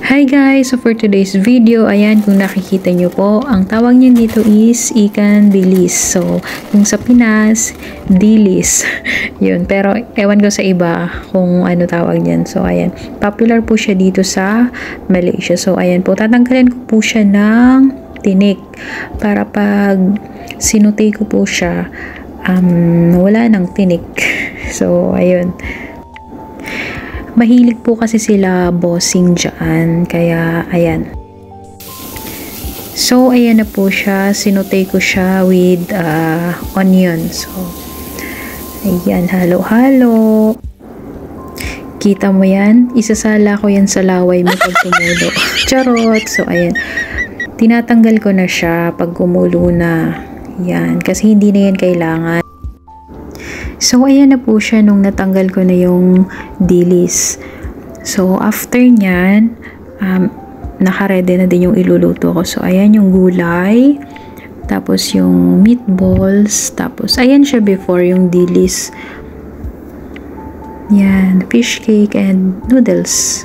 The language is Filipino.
Hi guys! So for today's video, ayan, kung nakikita nyo po, ang tawag niyan dito is ikan bilis. So, kung sa Pinas, dilis. Yun. Pero, ewan ko sa iba kung ano tawag niyan. So, ayan. Popular po siya dito sa Malaysia. So, ayan po. Tatanggalin ko po siya ng tinik. Para pag sinutay ko po siya, wala ng tinik. So, ayun. Mahilig po kasi sila bossing dyan. Kaya, ayan. So, ayan na po siya. Sinutay ko siya with onion. So, ayan. Halo-halo. Kita mo yan? Isasala ko yan sa laway mo pag tumulo. Charot! So, ayan. Tinatanggal ko na siya pag kumulo na. Yan. Kasi hindi na yan kailangan. So, ayan na po siya nung natanggal ko na yung dilis. So, after nyan, naka-ready na din yung iluluto ko. So, ayan yung gulay. Tapos, yung meatballs. Tapos, ayan siya before yung dilis. Yan. Fish cake and noodles.